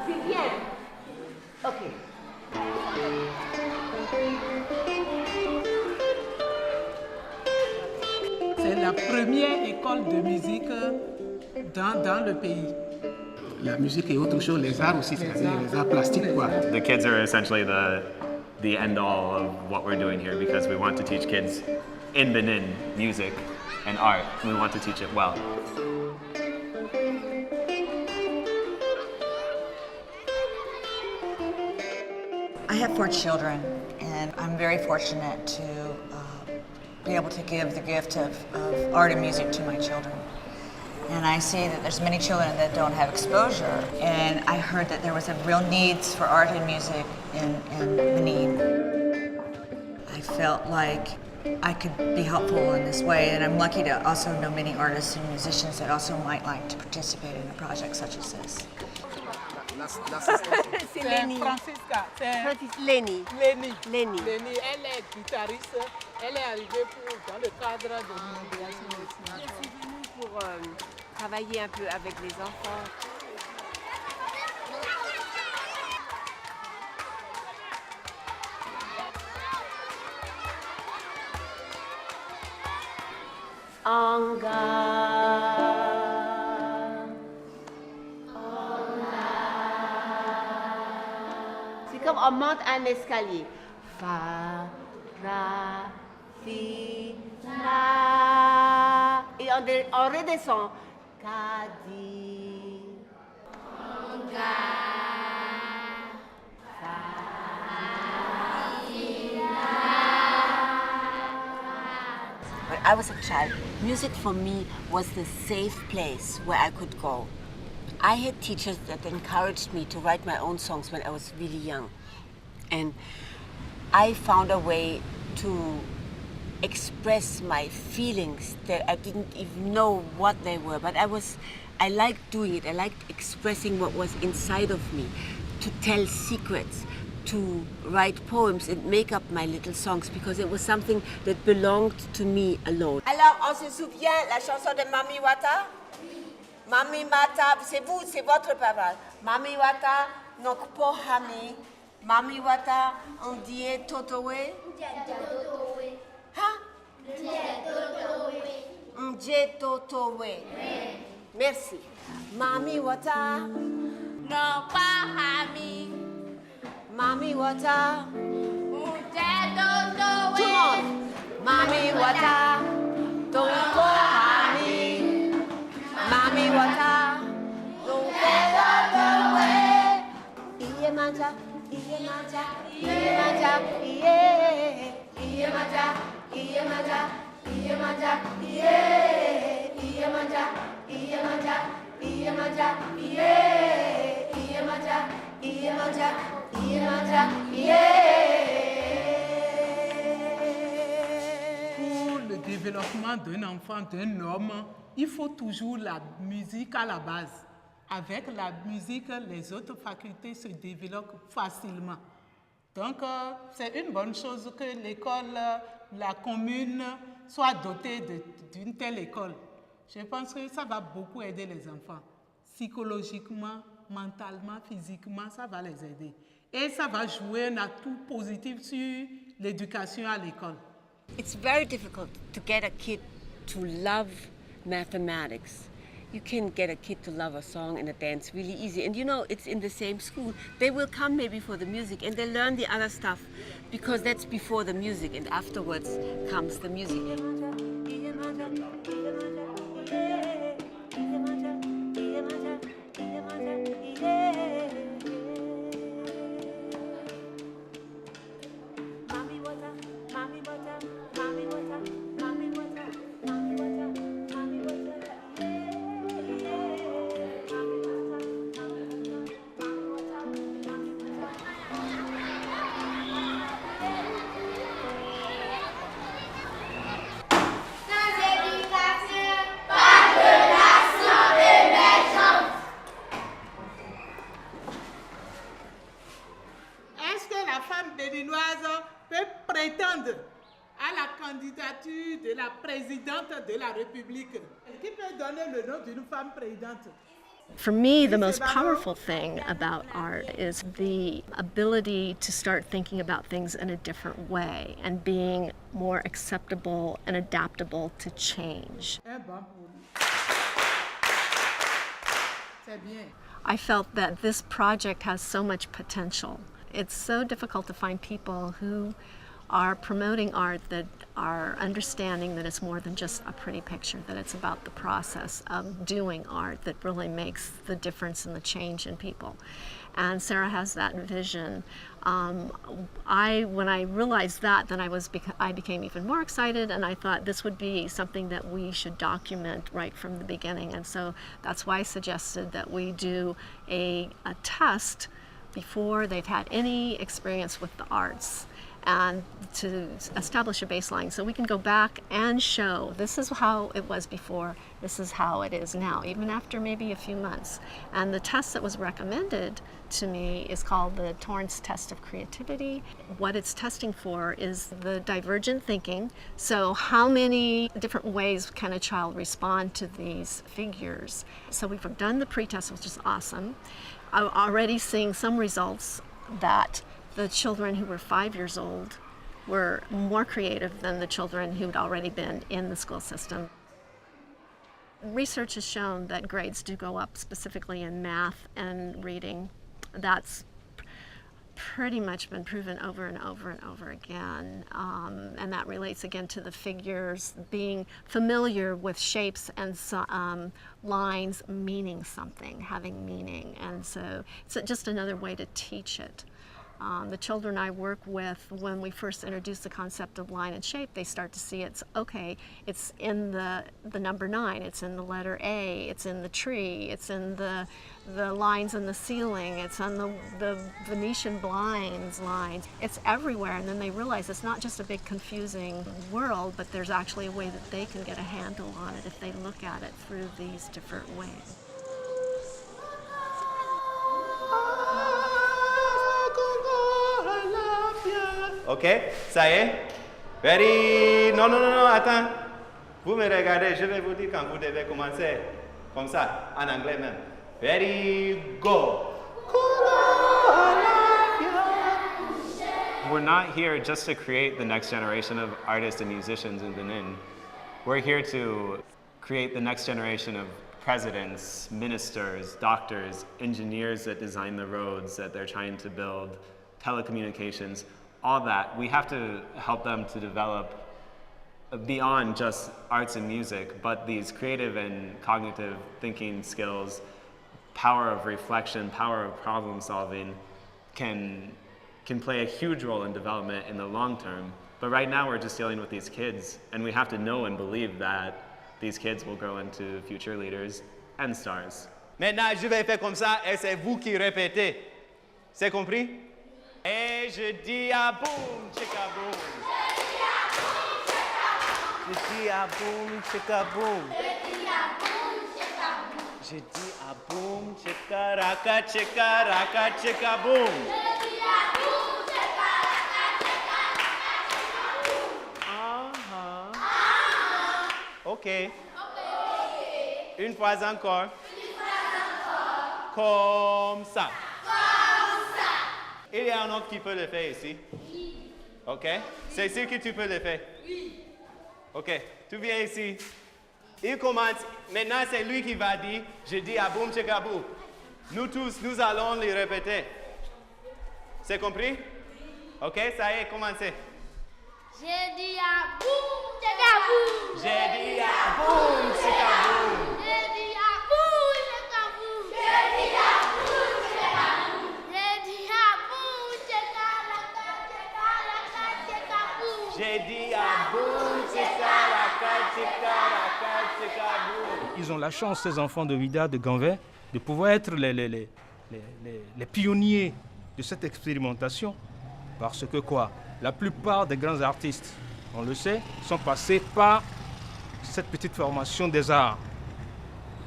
C'est bien. Ok. C'est la première école de musique dans le pays. La musique est autre chose, les arts aussi, c'est-à-dire les arts plastiques, quoi. The kids are essentially the end-all of what we're doing here because we want to teach kids in Benin music and art. We want to teach it well. I have 4 children, and I'm very fortunate to be able to give the gift of art and music to my children. And I see that there's many children that don't have exposure, and I heard that there was a real needs for art and music in Benin. I felt like I could be helpful in this way, and I'm lucky to also know many artists and musicians that also might like to participate in a project such as this. C'est Leni. Francisca, c'est Leni. Leni. Leni. Leni, elle est guitariste. Elle est arrivée dans le cadre de l'immigration. Je suis venue pour travailler un peu avec les enfants. C'est comme on monte un escalier. Fa, ra, fi, la. Et on redescend. Kadi, When I was a child, music for me was the safe place where I could go. I had teachers that encouraged me to write my own songs when I was really young. And I found a way to express my feelings that I didn't even know what they were, but I liked doing it. I liked expressing what was inside of me, to tell secrets, to write poems and make up my little songs because it was something that belonged to me alone. Alors, on se souvient la chanson de Mami Wata? Mami Wata, c'est vous, c'est votre parole. Mami Wata, nok po hami. Mami Wata, on dit totowe. Ha? Mje totowe. Merci. Mami Wata, no pa hami. Mami Wata, mje totowe. Tout le monde. Mami Wata, don't po hami. Mami Wata, don't totowe. Iye manja, iye manja, iye manja, iye. Iye manja, iye manja, iye manja, iye. Iye manja, iye manja, iye manja, iye. Iye manja, iye manja, iye manja, iye. Pour le développement d'un enfant, d'un homme, il faut toujours la musique à la base. Avec la musique, les autres facultés se développent facilement. Donc, c'est une bonne chose que l'école, la commune, soit dotée d'une telle école. Je pense que ça va beaucoup aider les enfants. Psychologiquement, mentalement, physiquement, ça va les aider. Et ça va jouer un atout positif sur l'éducation à l'école. It's very difficult to get a kid to love mathematics. You can get a kid to love a song and a dance really easy. And you know, it's in the same school. They will come maybe for the music and they learn the other stuff because that's before the music and afterwards comes the music. De la présidente de la République. Qui peut donner le nom d'une femme présidente? For me, the most powerful thing about art is the ability to start thinking about things in a different way and being more acceptable and adaptable to change. I felt that this project has so much potential. It's so difficult to find people who are promoting art that are understanding that it's more than just a pretty picture, that it's about the process of doing art that really makes the difference and the change in people. And Sarah has that vision. When I realized that, then I became even more excited, and I thought this would be something that we should document right from the beginning. And so that's why I suggested that we do a test before they've had any experience with the arts, and to establish a baseline so we can go back and show this is how it was before, this is how it is now, even after maybe a few months. And the test that was recommended to me is called the Torrance Test of Creativity. What it's testing for is the divergent thinking. So how many different ways can a child respond to these figures? So we've done the pre-test, which is awesome. I'm already seeing some results that the children who were 5 years old were more creative than the children who'd already been in the school system. Research has shown that grades do go up, specifically in math and reading. That's pretty much been proven over and over and over again. And that relates again to the figures, being familiar with shapes and lines meaning something, having meaning. And so it's just another way to teach it. The children I work with, when we first introduce the concept of line and shape, they start to see it's in the number 9, it's in the letter A, it's in the tree, it's in the lines in the ceiling, it's on the Venetian blinds lines. It's everywhere, and then they realize it's not just a big confusing world, but there's actually a way that they can get a handle on it if they look at it through these different ways. Ok, ça y est? Very... Non, attends. Vous me regardez, je vais vous dire quand vous devez commencer. Comme ça, en anglais même. Very go. We're not here just to create the next generation of artists and musicians in Benin. We're here to create the next generation of presidents, ministers, doctors, engineers that design the roads that they're trying to build, telecommunications, all that. We have to help them to develop beyond just arts and music, but these creative and cognitive thinking skills, power of reflection, power of problem solving can play a huge role in development in the long term. But right now we're just dealing with these kids, and we have to know and believe that these kids will grow into future leaders and stars. Maintenant, je vais faire comme ça et c'est vous qui répétez. C'est compris? Et je dis à boum, chicka boum. Je dis à boum, chicka boum. Je dis à boum, chicka raka, chicka boum. Ok. Une fois encore. Comme ça. Il y a un autre qui peut le faire ici. Ok? C'est sûr que tu peux le faire. Oui. Ok, tu viens ici. Il commence. Maintenant, c'est lui qui va dire, je dis à boum, cheka boum. Nous tous, nous allons le répéter. C'est compris? Ok, ça y est, commencez. J'ai dit à boum, cheka boum. J'ai dit à boum, cheka boum. J'ai dit à boum, cheka boum. J'ai dit à boum, cheka boum. J'ai dit à boum, cheka raka, cheka boum. J'ai dit à boum, cheka raka, cheka boum. Ils ont la chance, ces enfants de Ouidah, de Ganvais, de pouvoir être les pionniers de cette expérimentation. Parce que quoi? La plupart des grands artistes, on le sait, sont passés par cette petite formation des arts.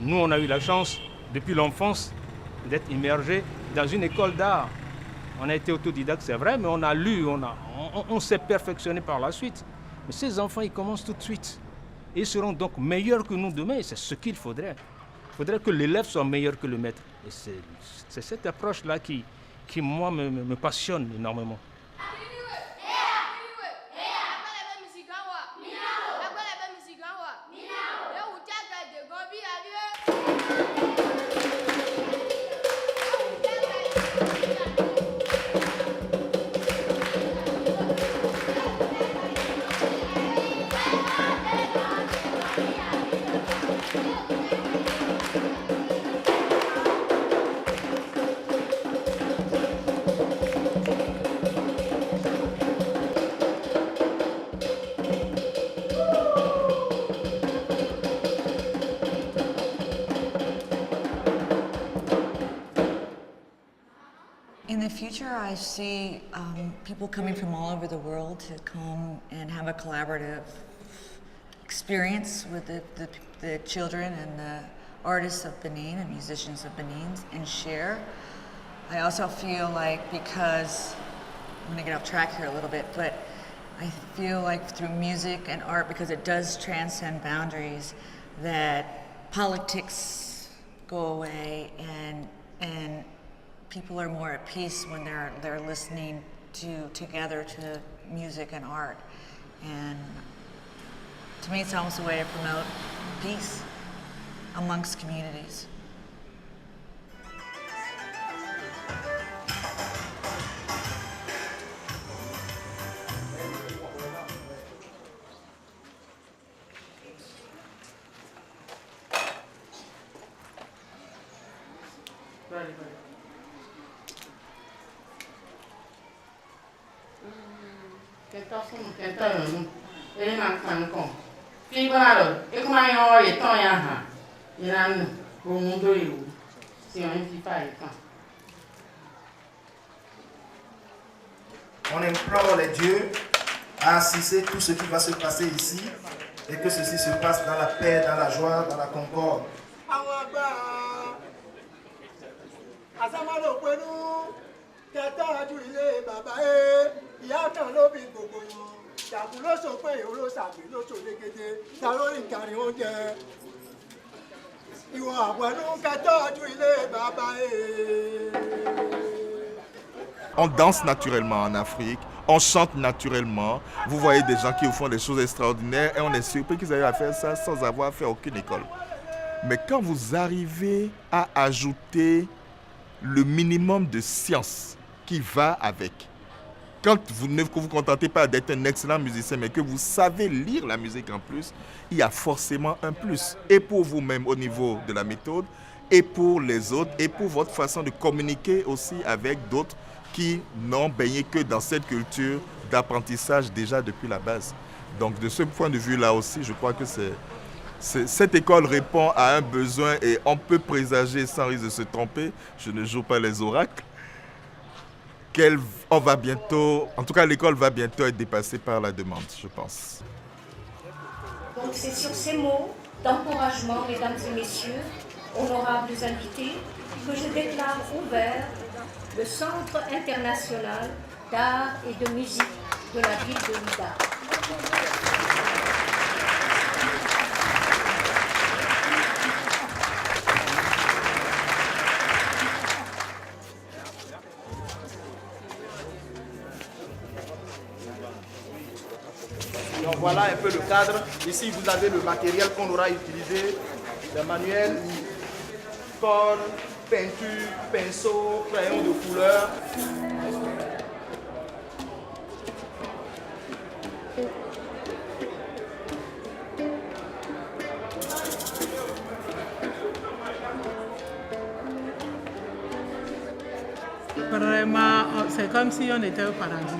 Nous, on a eu la chance, depuis l'enfance, d'être immergés dans une école d'art. On a été autodidacte, c'est vrai, mais on a lu, on s'est perfectionné par la suite. Mais ces enfants, ils commencent tout de suite. Ils seront donc meilleurs que nous demain, et c'est ce qu'il faudrait. faudrait que l'élève soit meilleur que le maître. Et c'est cette approche-là qui moi, me passionne énormément. In the future, I see people coming from all over the world to come and have a collaborative experience with the children and the artists of Benin and musicians of Benin and share. I also feel like, because I'm going to get off track here a little bit, but I feel like through music and art, because it does transcend boundaries, that politics go away and people are more at peace when they're listening together to music and art. And to me, it's almost a way to promote peace amongst communities. On implore les dieux à assister tout ce qui va se passer ici et que ceci se passe dans la paix, dans la joie, dans la concorde. On danse naturellement en Afrique, on chante naturellement. Vous voyez des gens qui font des choses extraordinaires et on est surpris qu'ils aient à faire ça sans avoir fait aucune école. Mais quand vous arrivez à ajouter le minimum de science qui va avec, quand vous ne vous contentez pas d'être un excellent musicien, mais que vous savez lire la musique en plus, il y a forcément un plus. Et pour vous-même au niveau de la méthode, et pour les autres, et pour votre façon de communiquer aussi avec d'autres qui n'ont baigné que dans cette culture d'apprentissage déjà depuis la base. Donc de ce point de vue-là aussi, je crois que cette école répond à un besoin et on peut présager sans risque de se tromper, je ne joue pas les oracles, on va bientôt, en tout cas l'école va bientôt être dépassée par la demande, je pense. Donc c'est sur ces mots d'encouragement, mesdames et messieurs, honorables invités, que je déclare ouvert le Centre international d'art et de musique de la ville de Ouidah. Donc voilà un peu le cadre. Ici vous avez le matériel qu'on aura utilisé, le manuel, colle, peinture, pinceau, crayon de couleur. Vraiment, c'est comme si on était au paradis.